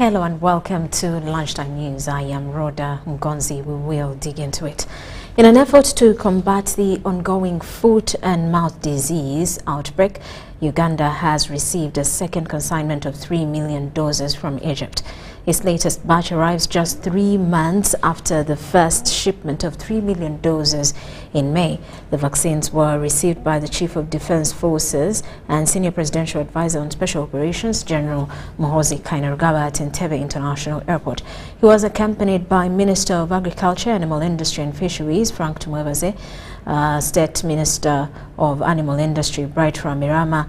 Hello and welcome to Lunchtime News. I am Rhoda Ngonzi. We will dig into it. In an effort to combat the ongoing foot and mouth disease outbreak, Uganda has received a second consignment of 3 million doses from Egypt. Its latest batch arrives just 3 months after the first shipment of 3 million doses in May. The vaccines were received by the Chief of Defense Forces and Senior Presidential Advisor on Special Operations, General Muhoozi Kainerugaba, at Entebbe International Airport. He was accompanied by Minister of Agriculture, Animal Industry and Fisheries, Frank Tumwebaze, State Minister of Animal Industry, Bright Ramirama,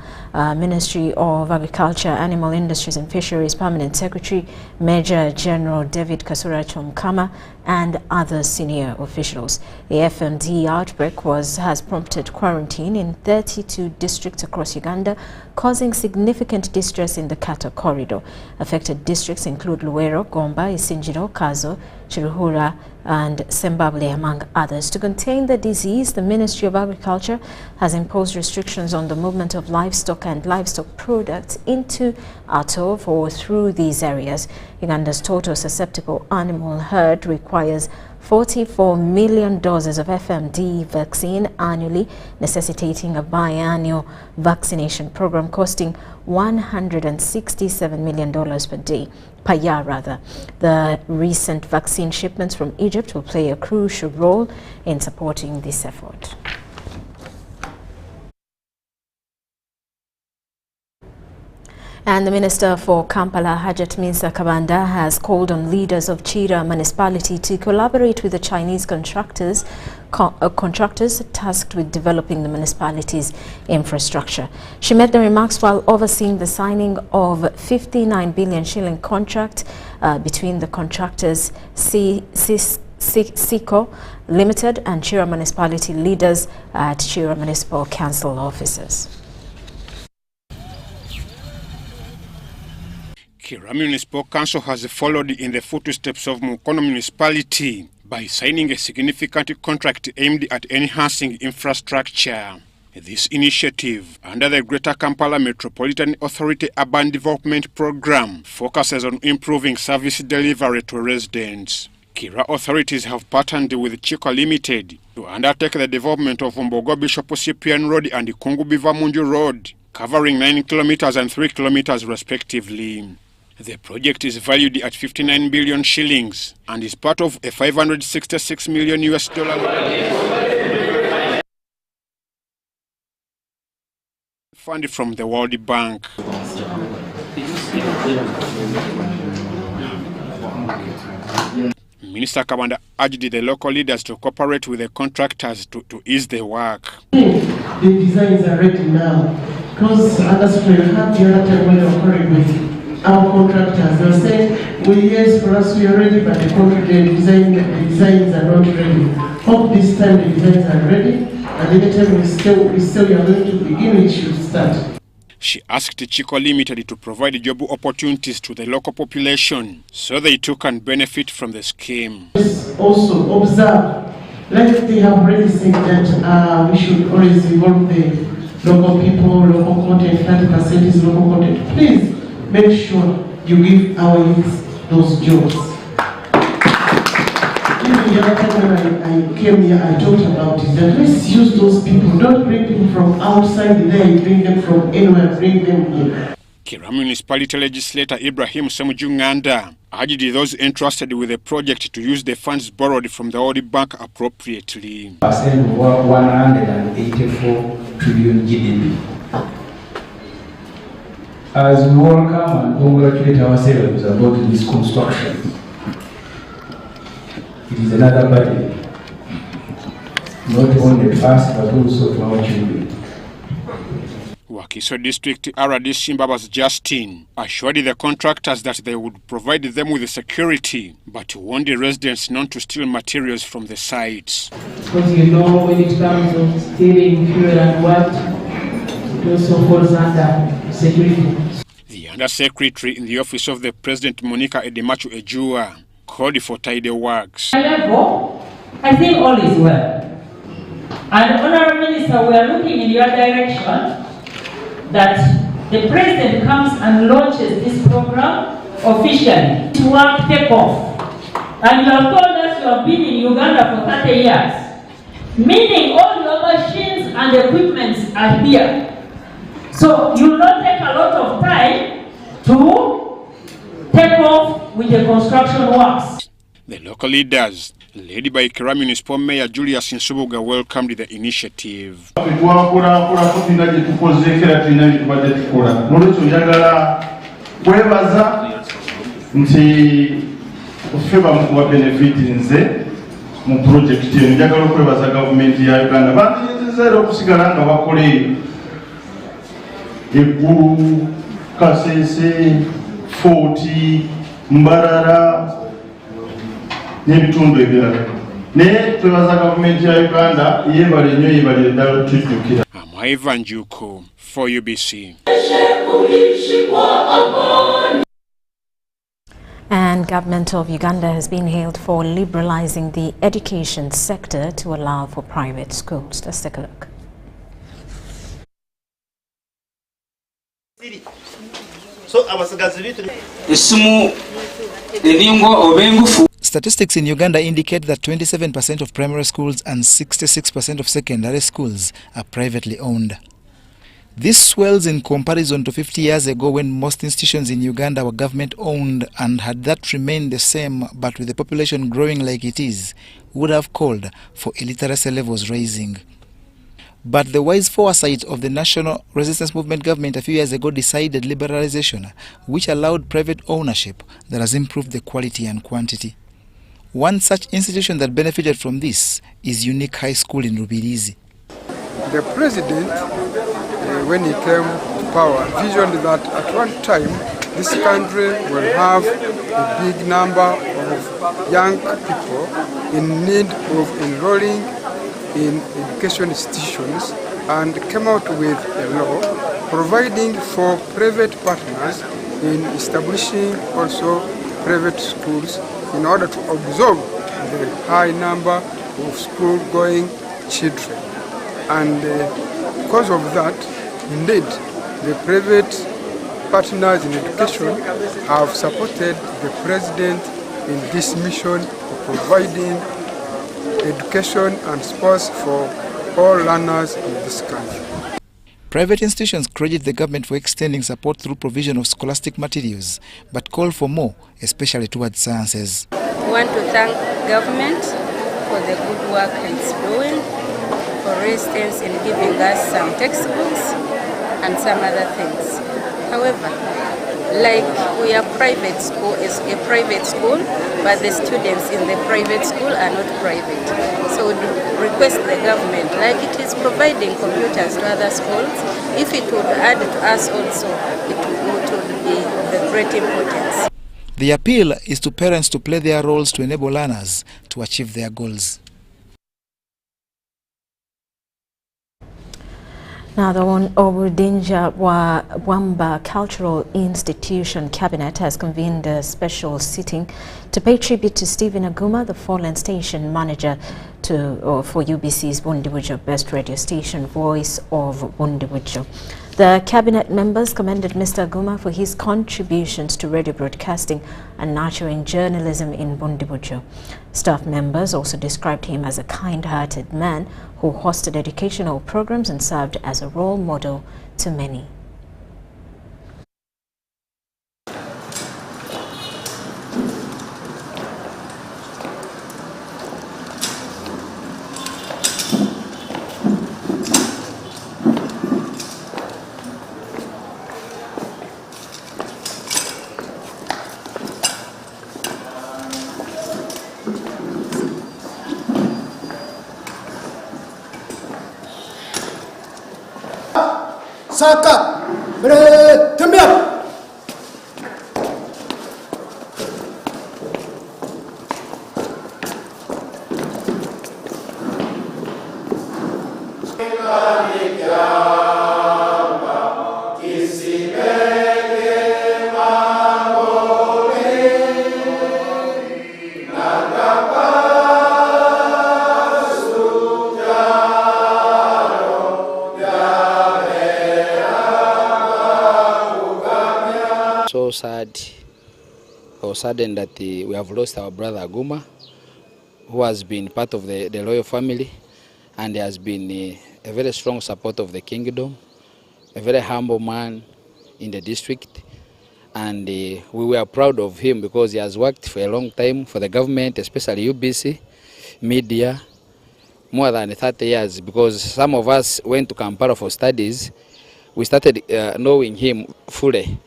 Ministry of Agriculture, Animal Industries and Fisheries Permanent Secretary, Major General David Kasura Chomkama, and other senior officials. The FMD outbreak has prompted quarantine in 32 districts across Uganda, causing significant distress in the Kata corridor. Affected districts include Luwero, Gomba, Isinjiro, Kazo, Chiruhura, and Sembabule, among others. To contain the disease, the Ministry of Agriculture has imposed restrictions on the movement of livestock and livestock products into, out of, or through these areas. Uganda's total susceptible animal herd requires 44 million doses of FMD vaccine annually, necessitating a biannual vaccination program costing $167 million per year. The recent vaccine shipments from Egypt will play a crucial role in supporting this effort. And the Minister for Kampala, Hajat Kabanda, has called on leaders of Chira municipality to collaborate with the Chinese contractors tasked with developing the municipality's infrastructure. She made the remarks while overseeing the signing of 59 billion shilling contract between the contractors SICO Limited and Chira municipality leaders at Chira Municipal Council offices. Chira Municipal Council has followed in the footsteps of Mukono Municipality by signing a significant contract aimed at enhancing infrastructure. This initiative, under the Greater Kampala Metropolitan Authority Urban Development Program, focuses on improving service delivery to residents. Chira authorities have partnered with Chico Limited to undertake the development of Mbogo Bishop Cyprian Road and Kungubiva Munju Road, covering 9 kilometers and 3 kilometers respectively. The project is valued at 59 billion shillings and is part of a $566 million fund from the World Bank. Minister Kabanda urged the local leaders to cooperate with the contractors to ease the work. The designs are ready now because others will have the other time when they're occurring with our contractors. They'll say, well, yes, for us we are ready, but the designs are not ready. Hope this time the designs are ready, and anytime we say we are going to begin, it should start. She asked Chico Limited to provide job opportunities to the local population so they too can benefit from the scheme. Also observe, like they have already said that we should always involve the local people, local content, 30% is local content. Please make sure you give our youth those jobs. Even the other time when I came here, I talked about it, that let's use those people. Don't bring people from outside there, bring them from anywhere, bring them here. Chira Municipality Legislator Ibrahim Semujunganda urged those entrusted with the project to use the funds borrowed from the World Bank appropriately. 184 trillion GDP. As we all come and congratulate ourselves about this construction, it is another burden, not only to us but also to our children. Wakiso District RD Shimbabas Justin assured the contractors that they would provide them with security, but warned the residents not to steal materials from the sites. Because you know, when it comes to stealing fuel and what, it also falls under security. The Undersecretary in the Office of the President, Monica Edemachu Ejua, called for tidy works. Therefore, I think all is well. And Honourable Minister, we are looking in your direction that the President comes and launches this program officially to work take off. And you have told us you have been in Uganda for 30 years. Meaning all your machines and equipments are here. So you will not take a lot of time to take off with the construction works. The local leaders, led by Kira Municipal Mayor Julius Nsubuga, welcomed the initiative. Ofeba mkuwa benefiti nze mu project ye njagala okwebaza government ya Uganda bandinyizero okusigala nga bakole Eggulu, Kasese, Foti, Mbarara n'ebitundu ebirala. Naye twebaza government ya Uganda yebale nnyo yebalire ddala tujjukira. Ivan Juko for UBC. And government of Uganda has been hailed for liberalizing the education sector to allow for private schools. Let's take a look. Statistics in Uganda indicate that 27% of primary schools and 66% of secondary schools are privately owned. This swells in comparison to 50 years ago when most institutions in Uganda were government-owned, and had that remained the same, but with the population growing like it is, would have called for illiteracy levels rising. But the wise foresight of the National Resistance Movement government a few years ago decided liberalization, which allowed private ownership that has improved the quality and quantity. One such institution that benefited from this is Unique High School in Rubirizi. The president, when he came to power, visioned that at one time this country will have a big number of young people in need of enrolling in education institutions, and came out with a law providing for private partners in establishing also private schools in order to absorb the high number of school-going children. And because of that, indeed, the private partners in education have supported the president in this mission of providing education and sports for all learners in this country. Private institutions credit the government for extending support through provision of scholastic materials, but call for more, especially towards sciences. We want to thank government for the good work it's doing, for instance in giving us some textbooks and some other things. However, like we are private school, is a private school, but the students in the private school are not private. So we request the government, like it is providing computers to other schools, if it would add to us also, it would be of the great importance. The appeal is to parents to play their roles to enable learners to achieve their goals. Now, the Obudinja Wamba Cultural Institution Cabinet has convened a special sitting to pay tribute to Stephen Auma, the fallen station manager for UBC's Bundibujo Best Radio Station, Voice of Bundibujo. The cabinet members commended Mr. Auma for his contributions to radio broadcasting and nurturing journalism in Bundibujo. Staff members also described him as a kind-hearted man who hosted educational programs and served as a role model to many. Saka, tumia. So sad or saddened that we have lost our brother Auma, who has been part of the royal family and has been a very strong supporter of the kingdom, a very humble man in the district. And we were proud of him because he has worked for a long time for the government, especially UBC, media, more than 30 years, because some of us went to Kampala for studies. We started knowing him fully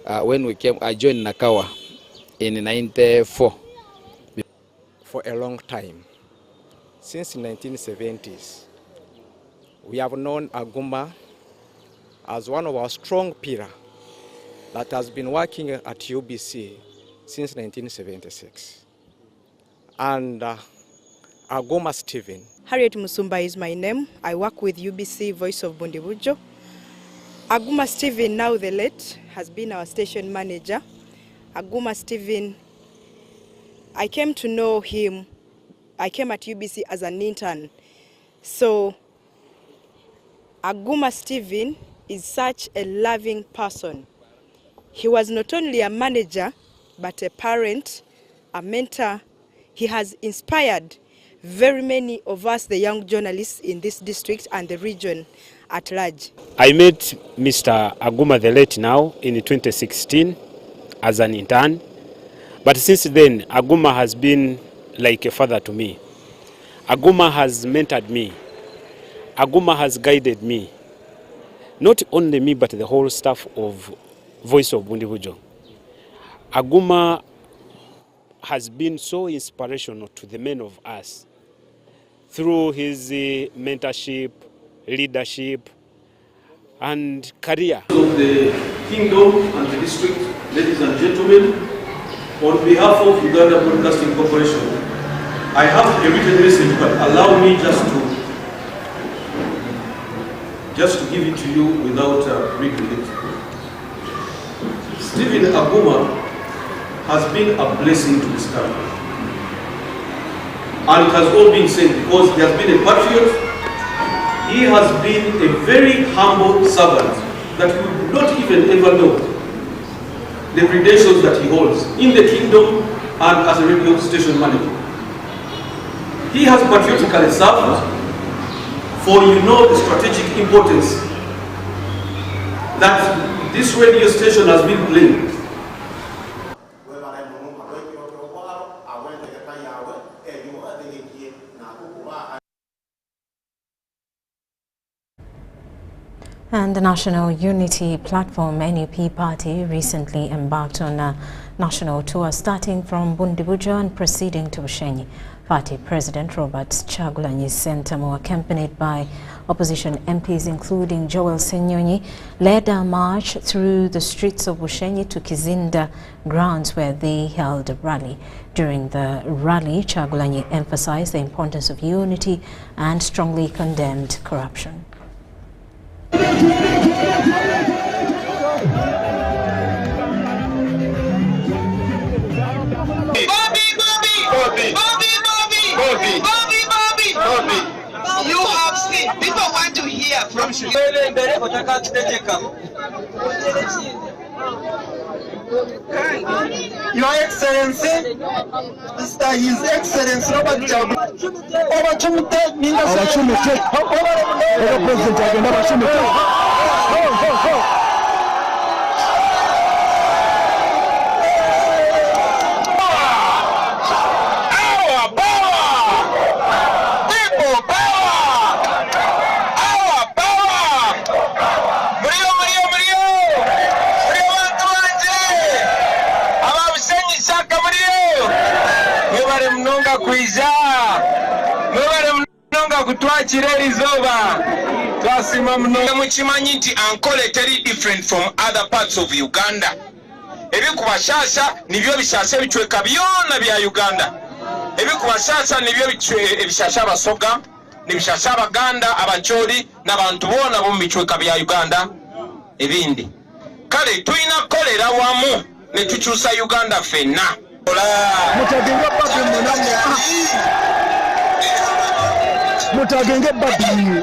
when I joined Nakawa in 94. For a long time, since the 1970s, we have known Auma as one of our strong pillars that has been working at UBC since 1976. And Auma Stephen. Harriet Musumba is my name. I work with UBC Voice of Bundibujo. Auma Stephen, now the late, has been our station manager. Auma Stephen, I came to know him, I came at UBC as an intern. So Auma Stephen is such a loving person. He was not only a manager, but a parent, a mentor. He has inspired very many of us, the young journalists in this district and the region at large. I met Mr. Auma the late now in 2016 as an intern. But since then, Auma has been like a father to me. Auma has mentored me. Auma has guided me. Not only me, but the whole staff of Voice of Bundibujo. Auma has been so inspirational to the men of us through his mentorship, leadership, and career. Of the kingdom and the district, ladies and gentlemen, on behalf of Uganda Broadcasting Corporation, I have a written message, but allow me just to give it to you without reading it. Stephen Auma has been a blessing to this country. And it has all been said because he has been a patriot. He has been a very humble servant that you would not even ever know the credentials that he holds in the kingdom and as a radio station manager. He has patriotically served, for you know the strategic importance that this radio station has been playing. And the National Unity Platform NUP party recently embarked on a national tour starting from Bundibujo and proceeding to Bushenyi. Party President Robert Kyagulanyi Ssentamu, accompanied by opposition MPs including Joel Senyonyi, led a march through the streets of Bushenyi to Kizinda grounds where they held a rally. During the rally, Kyagulanyi emphasized the importance of unity and strongly condemned corruption. You have seen, people want to hear from you. Your Excellency, Mr. His Excellency Robert Ankole very different from other parts of Uganda. Ebikubashasha nibyo bishasha bichweka byona bya Uganda. Ebikubashasha nibyo bishasha basoga, nibishasha abaganda, abachori n'abantu bona bo bichweka bya Uganda ebindi. Kale tuina kolera wamu ne tuchusa Uganda fena. Mutagenge babi.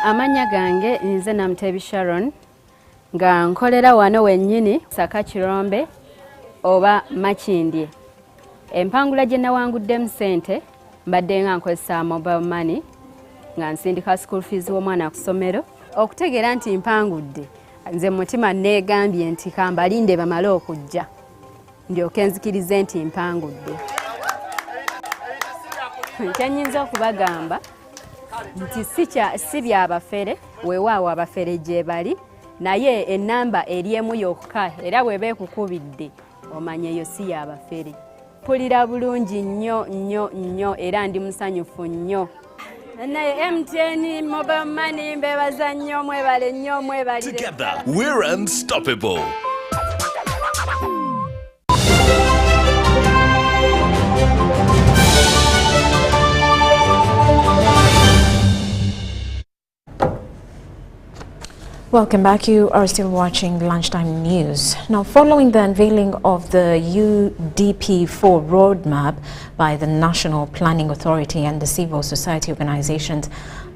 Amanya gange nze Namtebi Sharon nga nkolera wano wennyini Saka Kirombe oba Makindye. Empangula gye nawanguddemu ssente mbadde nga nkozesa mobile money nga nsindika school fees w'omwana ku ssomero. Okutegeera nti mpangudde nze mutima neegambye nti kambalinde bamale okujja ndyoke nzikirize nti mpangudde. Kyennyinza okubagamba nti si byabafere weewaawo abafere gye bali naye ennamba eri emu yokka era bw'eba ekukubidde omanya eyo si yabafere. Mpulira bulungi nnyo nnyo nnyo era ndi musanyufu nnyo. Naye MTN mobile money mbebaza nnyo mwebale nnyo mwebalire. Together we're unstoppable. Welcome back. You are still watching Lunchtime News. Now, following the unveiling of the UDP4 roadmap by the National Planning Authority and the civil society organizations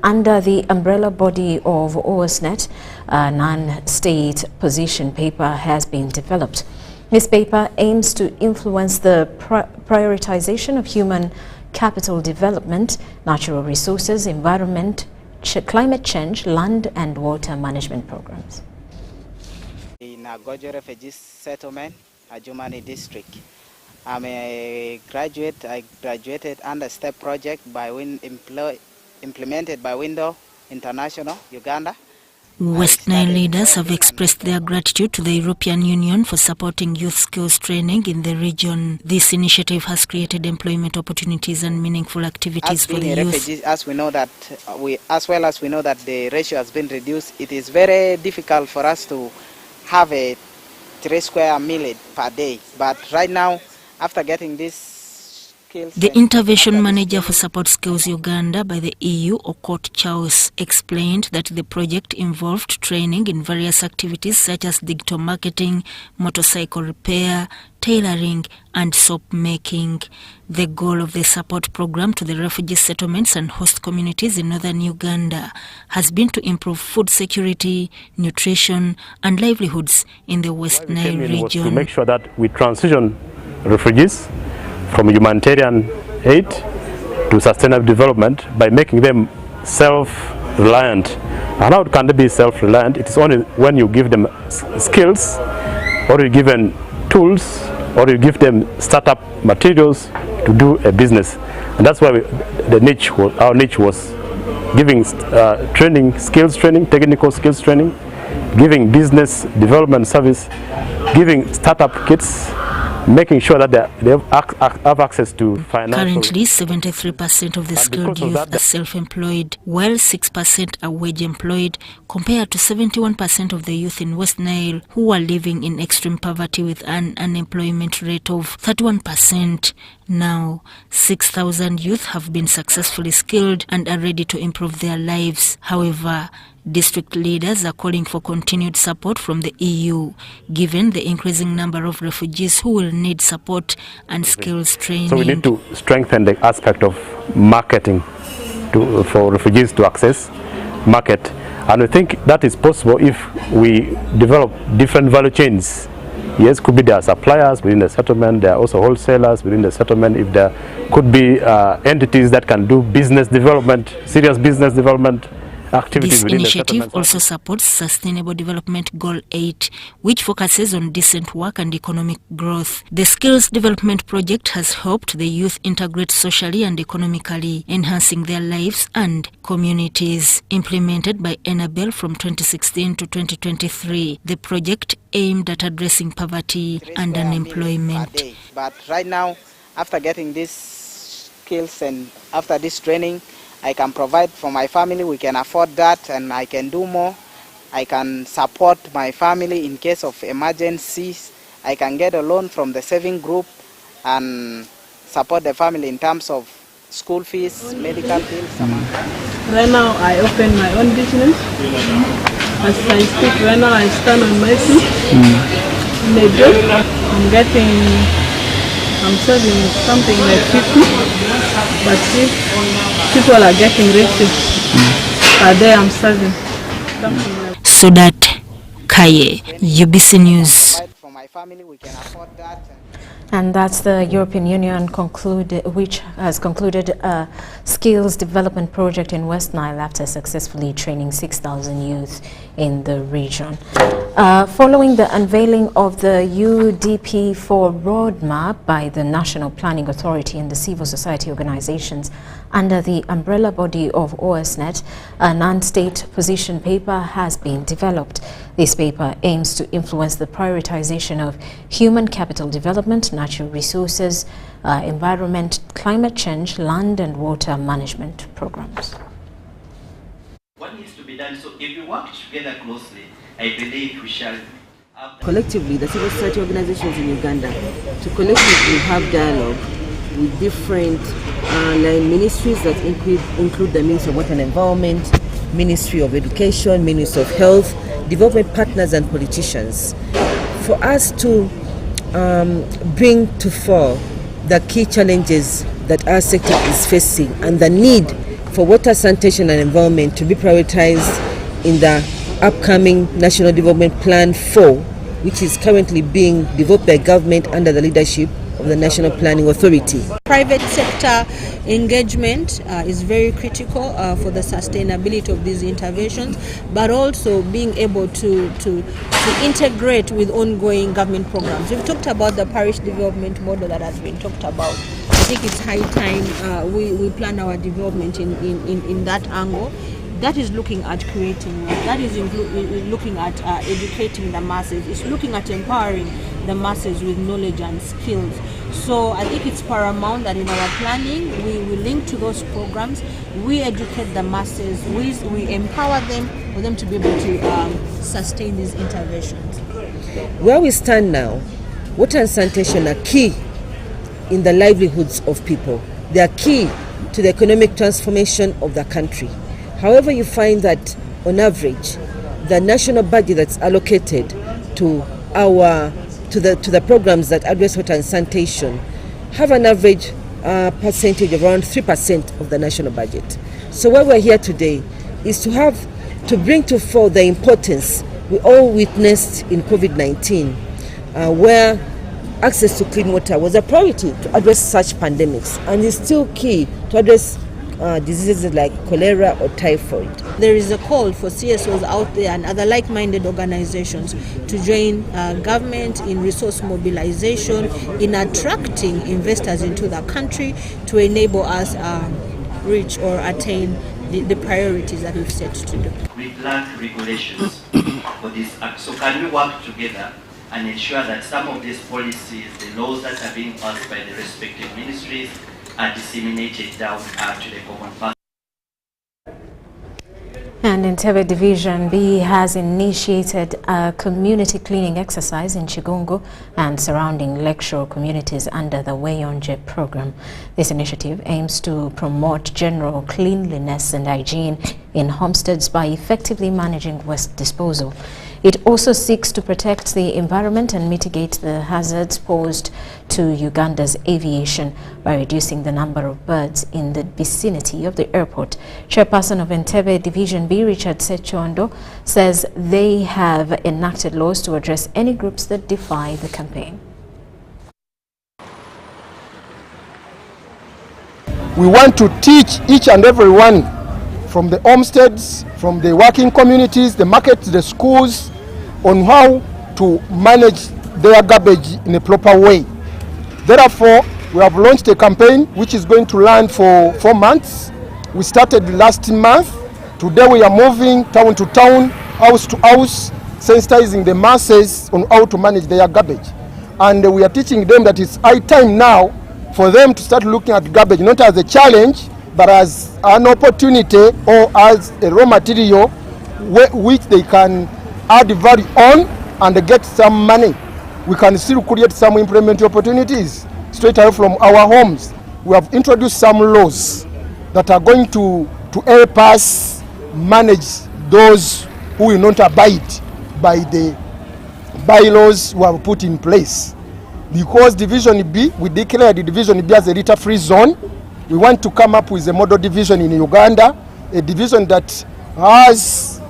under the umbrella body of OSNet, a non-state position paper has been developed. This paper aims to influence the prioritization of human capital development, natural resources, environment, climate change, land and water management programs. In Gojo Refugee Settlement, Ajumani District. I'm a graduate. I graduated under STEP project implemented by Window International, Uganda. West Nile leaders have expressed their gratitude to the European Union for supporting youth skills training in the region. This initiative has created employment opportunities and meaningful activities for the youth. Refugees, as we know that the ratio has been reduced, it is very difficult for us to have a 3 square meal per day. But right now, after getting this the intervention manager for Support Skills Uganda by the EU, Okot Chaos, explained that the project involved training in various activities such as digital marketing, motorcycle repair, tailoring and soap making. The goal of the support program to the refugee settlements and host communities in northern Uganda has been to improve food security, nutrition and livelihoods in the West Nile region. Was to make sure that we transition refugees from humanitarian aid to sustainable development by making them self-reliant. And how can they be self-reliant? It is only when you give them skills, or you give them tools, or you give them startup materials to do a business. And that's why our niche was giving training, skills training, technical skills training, giving business development service, giving startup kits, making sure that they have access to financial. Currently, 73% of the skilled youth are self-employed, while 6% are wage-employed, compared to 71% of the youth in West Nile who are living in extreme poverty with an unemployment rate of 31%. Now, 6,000 youth have been successfully skilled and are ready to improve their lives. However, district leaders are calling for continued support from the EU, given the increasing number of refugees who will need support and skills training. So we need to strengthen the aspect of marketing for refugees to access market. And we think that is possible if we develop different value chains. Yes, could be there are suppliers within the settlement, there are also wholesalers within the settlement. If there could be entities that can do business development, serious business development, this initiative also supports Sustainable Development Goal 8, which focuses on decent work and economic growth. The Skills Development Project has helped the youth integrate socially and economically, enhancing their lives and communities. Implemented by Enabel from 2016 to 2023, the project aimed at addressing poverty and unemployment. But right now, after getting these skills and after this training, I can provide for my family, we can afford that, and I can do more I can support my family in case of emergencies. I can get a loan from the saving group and support the family in terms of school fees, medical bills. Right now I open my own business. As I speak right now, I stand on my feet. In a day, I'm serving something like 50. But if people are getting rich per day, I'm serving something like. So that Kaye, UBC News. And that's the European Union which has concluded a skills development project in West Nile after successfully training 6,000 youth in the region. Following the unveiling of the UDP4 roadmap by the National Planning Authority and the civil society organizations under the umbrella body of OSNet, a non-state position paper has been developed. This paper aims to influence the prioritization of human capital development, natural resources, environment, climate change, land and water management programs. What needs to be done? So if we work together closely, I believe we shall collectively, the civil society organizations in Uganda, to collectively have dialogue with different line ministries that include the Ministry of Water and Environment, Ministry of Education, Ministry of Health, development partners and politicians, for us to bring to fore the key challenges that our sector is facing and the need for water, sanitation and environment to be prioritized in the upcoming National Development Plan 4, which is currently being developed by government under the leadership of the National Planning Authority. Private sector engagement is very critical for the sustainability of these interventions, but also being able to integrate with ongoing government programs. We've talked about the parish development model that has been talked about. I think it's high time we plan our development in that angle. That is looking at creating work. That is looking at educating the masses. It's looking at empowering the masses with knowledge and skills. So I think it's paramount that in our planning, we link to those programs, we educate the masses, we empower them for them to be able to sustain these interventions. Where we stand now, water and sanitation are key in the livelihoods of people. They are key to the economic transformation of the country. However, you find that on average, the national budget that's allocated to the programs that address water and sanitation have an average percentage of around 3% of the national budget. So what we're here today is to bring to fore the importance we all witnessed in COVID-19, where access to clean water was a priority to address such pandemics, and is still key to address diseases like cholera or typhoid. There is a call for CSOs out there and other like-minded organizations to join government in resource mobilization, in attracting investors into the country to enable us reach or attain the priorities that we've set to do. We plan regulations for this act. So can we work together and ensure that some of these policies, the laws that are being passed by the respective ministries, are disseminated down to the common person. And Entebbe Division B has initiated a community cleaning exercise in Chigungu and surrounding lakeshore communities under the Weyonje program. This initiative aims to promote general cleanliness and hygiene in homesteads by effectively managing waste disposal. It also seeks to protect the environment and mitigate the hazards posed to Uganda's aviation by reducing the number of birds in the vicinity of the airport. Chairperson of Entebbe Division B, Richard Sechondo, says they have enacted laws to address any groups that defy the campaign. We want to teach each and every one, from the homesteads, from the working communities, the markets, the schools, on how to manage their garbage in a proper way. Therefore, we have launched a campaign which is going to run for 4 months. We started last month. Today we are moving town to town, house to house, sensitizing the masses on how to manage their garbage. And we are teaching them that it's high time now for them to start looking at garbage not as a challenge, but as an opportunity or as a raw material which they can add value on and get some money. We can still create some employment opportunities straight away from our homes. We have introduced some laws that are going to help us manage those who will not abide by the bylaws we have put in place. Because Division B, we declared the Division B as a litter-free zone. We want to come up with a model division in Uganda, a division that has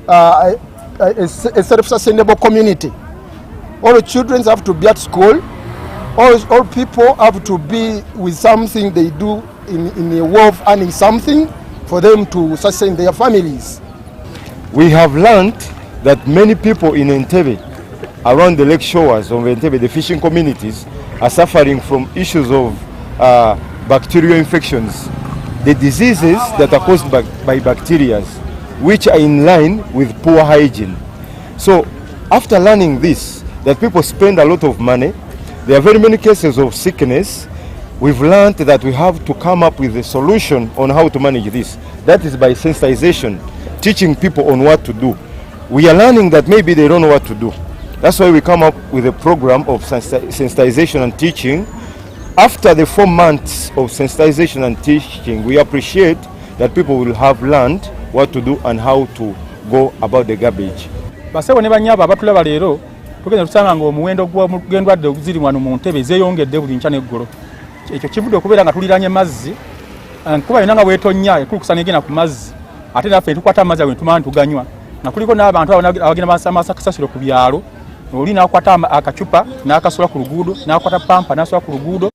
a self-sustainable community. All the children have to be at school. All people have to be with something they do in a way of earning something for them to sustain their families. We have learned that many people in Entebbe, around the lake shores of Entebbe, the fishing communities, are suffering from issues of bacterial infections, the diseases that are caused by bacteria, which are in line with poor hygiene. So after learning this, that people spend a lot of money, there are very many cases of sickness, we've learned that we have to come up with a solution on how to manage this. That is by sensitization, teaching people on what to do. We are learning that maybe they don't know what to do. That's why we come up with a program of sensitization and teaching. After the 4 months of sensitization and teaching, we appreciate that people will have learned what to do and how to go about the garbage. Basewo ne banyaba abatulaba leero tugenda tusanga ng'omuwendo gw'endwadde ziri wano mu Ntebe zeeyongedde buli nkya n'eggolo. Ekyo kivudde okubeera nga tuliraanye mazzi, enkuba yonna nga bw'etonnya ekulukusa n'egenda ku mazzi, ate naffe tukwata amazzi ago ne tumala tuganywa. Na kuliko n'abantu abagenda basamasa kasasiro ku byalo, oli n'akwata akacupa n'akasola ku luguudo, n'akwata pampa n'asola ku luguudo.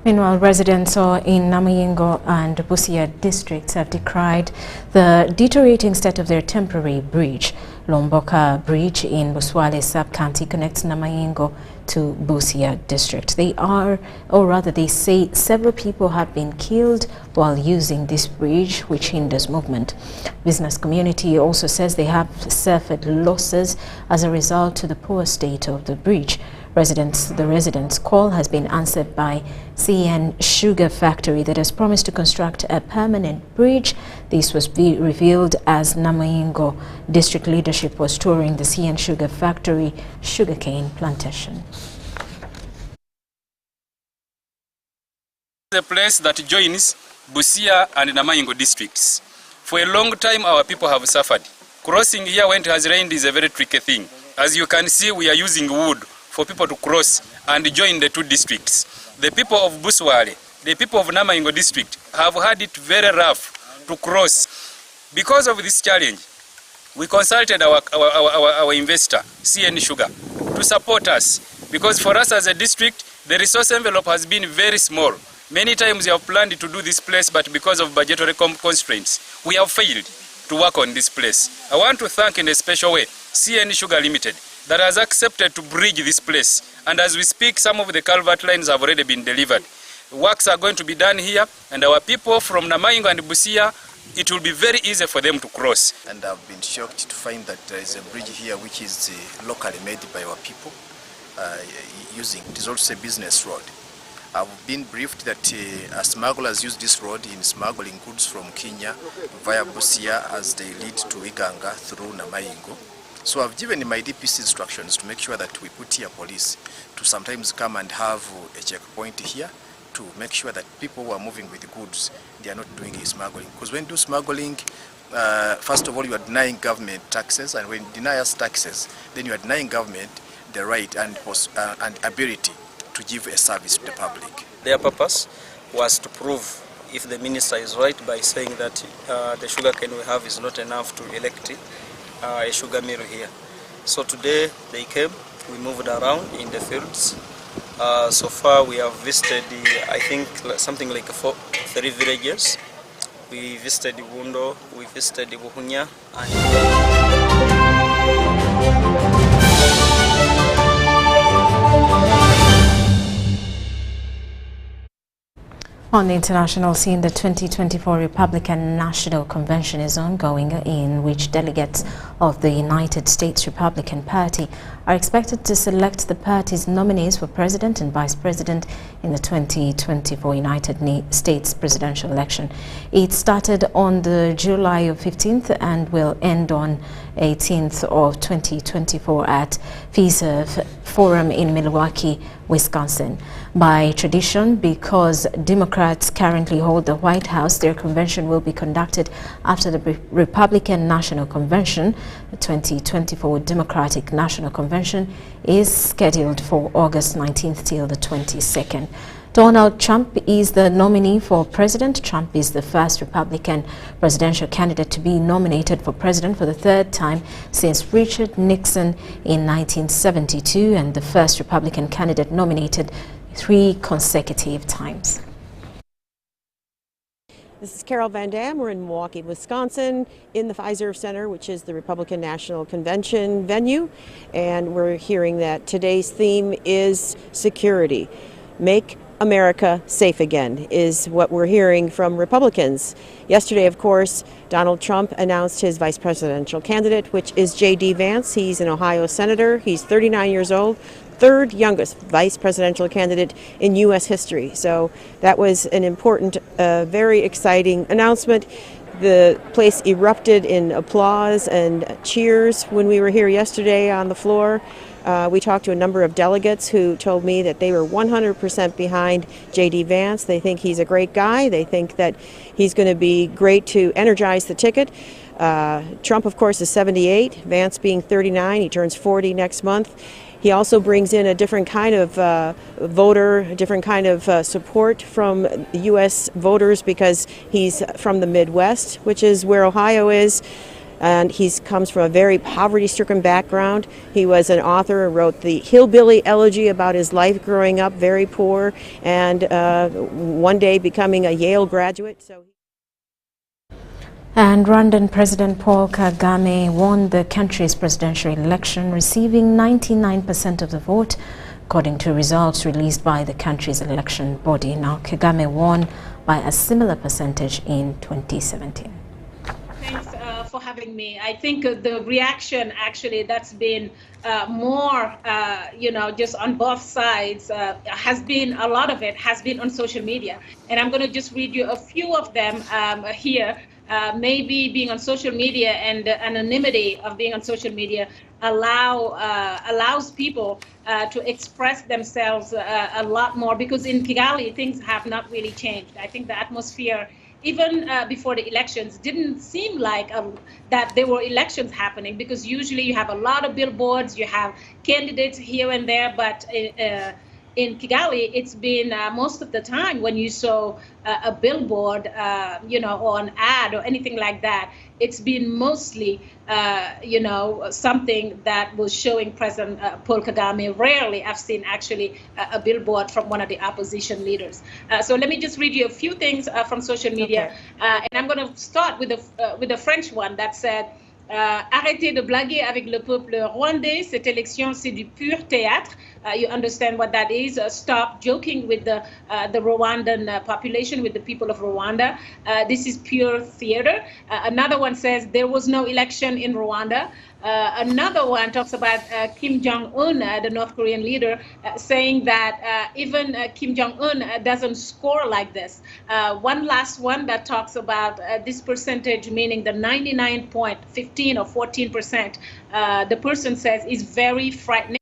Meanwhile, residents in Namayingo and Busia districts have decried the deteriorating state of their temporary bridge. Lomboka Bridge in Buswale sub-county connects Namayingo to Busia district. They say several people have been killed while using this bridge, which hinders movement. Business community also says they have suffered losses as a result to the poor state of the bridge. The residents' call has been answered by CN Sugar Factory that has promised to construct a permanent bridge. This was revealed as Namayingo district leadership was touring the CN Sugar Factory sugarcane plantation. The place that joins Busia and Namayingo districts. For a long time our people have suffered. Crossing here when it has rained is a very tricky thing. As you can see, we are using wood for people to cross and join the two districts. The people of Buswale, the people of Namayingo district have had it very rough to cross. Because of this challenge, we consulted our investor, CN Sugar, to support us. Because for us as a district, the resource envelope has been very small. Many times we have planned to do this place, but because of budgetary constraints, we have failed to work on this place. I want to thank in a special way CN Sugar Limited that has accepted to bridge this place. And as we speak, some of the culvert lines have already been delivered. Works are going to be done here, and our people from Namayingo and Busia, it will be very easy for them to cross. And I've been shocked to find that there is a bridge here which is locally made by our people it is also a business road. I've been briefed that smugglers use this road in smuggling goods from Kenya via Busia as they lead to Uganda through Namayingo. So I've given my DPC instructions to make sure that we put here police to sometimes come and have a checkpoint here to make sure that people who are moving with goods, they are not doing smuggling. Because when you do smuggling, first of all, you are denying government taxes, and when you deny us taxes, then you are denying government the right and ability to give a service to the public. Their purpose was to prove if the minister is right by saying that the sugarcane we have is not enough to elect a sugar mill here. So today they came, we moved around in the fields. So far we have visited, I think, something like 3 villages. We visited Wundo, we visited Buhunya, On the international scene, the 2024 Republican National Convention is ongoing, in which delegates of the United States Republican Party are expected to select the party's nominees for president and vice president in the 2024 United States presidential election. It started on the July 15th and will end on 18th of 2024 at Fiserv Forum in Milwaukee, Wisconsin. By tradition, because Democrats currently hold the White House, their convention will be conducted after the Republican National Convention. The 2024 Democratic National Convention is scheduled for August 19th till the 22nd. Donald Trump is the nominee for president. Trump is the first Republican presidential candidate to be nominated for president for the third time since Richard Nixon in 1972, and the first Republican candidate nominated 3 consecutive times. This is Carol Van Dam. We're in Milwaukee, Wisconsin, in the Fiserv Center, which is the Republican National Convention venue, and we're hearing that today's theme is security. Make America safe again is what we're hearing from Republicans. Yesterday, of course, Donald Trump announced his vice presidential candidate, which is J.D. Vance. He's an Ohio senator. He's 39 years old, third youngest vice presidential candidate in U.S. history. So that was an important, very exciting announcement. The place erupted in applause and cheers when we were here yesterday on the floor. We talked to a number of delegates who told me that they were 100% behind J.D. Vance. They think he's a great guy. They think that he's going to be great to energize the ticket. Trump, of course, is 78. Vance being 39. He turns 40 next month. He also brings in a different kind of voter, a different kind of support from U.S. voters because he's from the Midwest, which is where Ohio is. And he comes from a very poverty-stricken background. He was an author and wrote the Hillbilly Elegy about his life growing up very poor and one day becoming a Yale graduate. And Rwandan President Paul Kagame won the country's presidential election, receiving 99% of the vote, according to results released by the country's election body. Now, Kagame won by a similar percentage in 2017. Thanks for having me. I think the reaction actually that's been more, just on both sides has been, a lot of it has been on social media. And I'm going to just read you a few of them here. Maybe being on social media and the anonymity of being on social media allows people to express themselves a lot more, because in Kigali things have not really changed. I think the atmosphere even before the elections didn't seem like that there were elections happening, because usually you have a lot of billboards, you have candidates here and there, but in Kigali, it's been most of the time when you saw a billboard, or an ad or anything like that, it's been mostly, something that was showing President Paul Kagame. Rarely I've seen actually a billboard from one of the opposition leaders. So let me just read you a few things from social media. Okay. And I'm going to start with the French one that said, arrêtez de blaguer avec le peuple rwandais. Cette élection, c'est du pur théâtre. You understand what that is. Stop joking with the Rwandan population, with the people of Rwanda. This is pure theater. Another one says there was no election in Rwanda. Another one talks about Kim Jong-un, the North Korean leader, saying that even Kim Jong-un doesn't score like this. One last one that talks about this percentage, meaning the 99.15 or 14%, the person says is very frightening.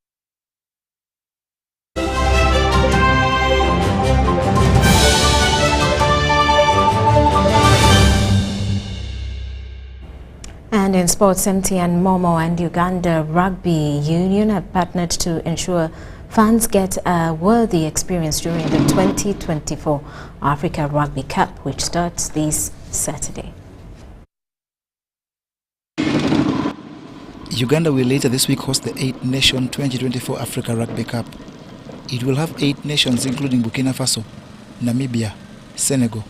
And in sports, MTN, Momo and Uganda Rugby Union have partnered to ensure fans get a worthy experience during the 2024 Africa Rugby Cup, which starts this Saturday. Uganda will later this week host the 8-nation 2024 Africa Rugby Cup. It will have 8 nations including Burkina Faso, Namibia, Senegal,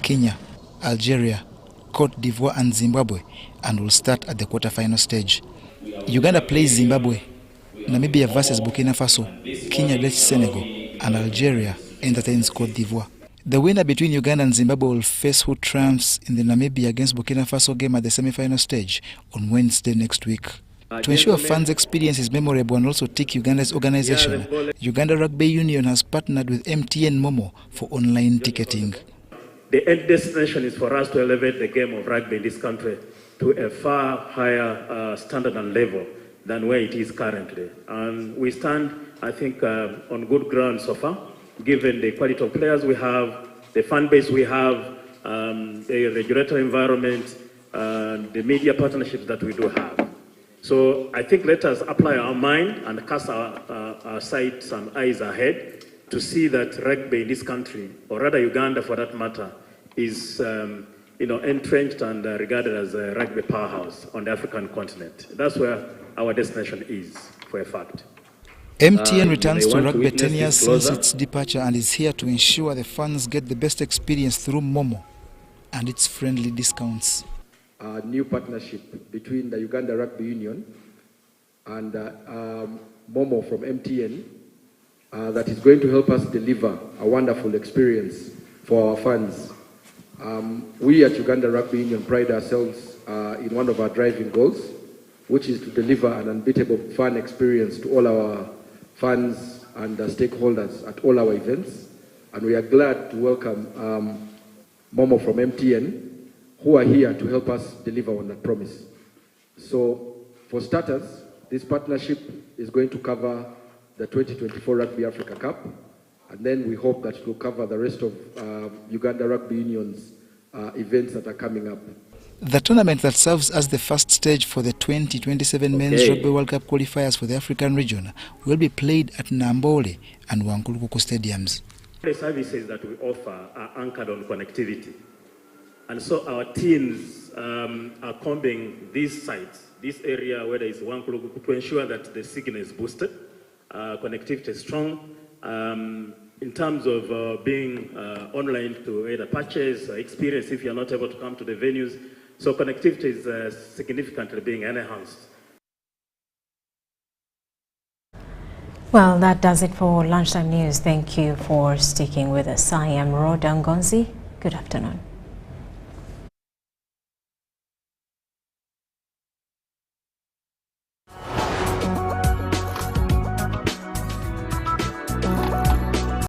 Kenya, Algeria, Cote d'Ivoire and Zimbabwe, and will start at the quarter-final stage. Uganda plays Zimbabwe, Namibia versus Burkina Faso, Kenya versus Senegal, and Algeria entertains Cote d'Ivoire. The winner between Uganda and Zimbabwe will face who trumps in the Namibia against Burkina Faso game at the semi-final stage on Wednesday next week. To ensure fans' experience is memorable and also tick Uganda's organization, Uganda Rugby Union has partnered with MTN Momo for online ticketing. The end destination is for us to elevate the game of rugby in this country to a far higher standard and level than where it is currently. And we stand, I think, on good ground so far, given the quality of players we have, the fan base we have, the regulatory environment, the media partnerships that we do have. So I think let us apply our mind and cast our sights and eyes ahead to see that rugby in this country, or rather Uganda for that matter, is entrenched and regarded as a rugby powerhouse on the African continent. That's where our destination is, for a fact. MTN returns to rugby 10 years since its departure and is here to ensure the fans get the best experience through Momo and its friendly discounts. A new partnership between the Uganda Rugby Union and Momo from MTN that is going to help us deliver a wonderful experience for our fans. We at Uganda Rugby Union pride ourselves in one of our driving goals, which is to deliver an unbeatable fun experience to all our fans and stakeholders at all our events. And we are glad to welcome Momo from MTN, who are here to help us deliver on that promise. So, for starters, this partnership is going to cover the 2024 Rugby Africa Cup, and then we hope that it will cover the rest of Uganda Rugby Union's events that are coming up. The tournament that serves as the first stage for the 2027 Men's Rugby World Cup qualifiers for the African region will be played at Nambole and Wankulukuku stadiums. The services that we offer are anchored on connectivity. And so our teams are combing these sites, this area where there is Wankulukuku, to ensure that the signal is boosted, connectivity is strong, in terms of being online to either purchase or experience if you're not able to come to the venues. So connectivity is significantly being enhanced. Well, that does it for Lunchtime News. Thank you for sticking with us. I am Rwanda Election. Good afternoon.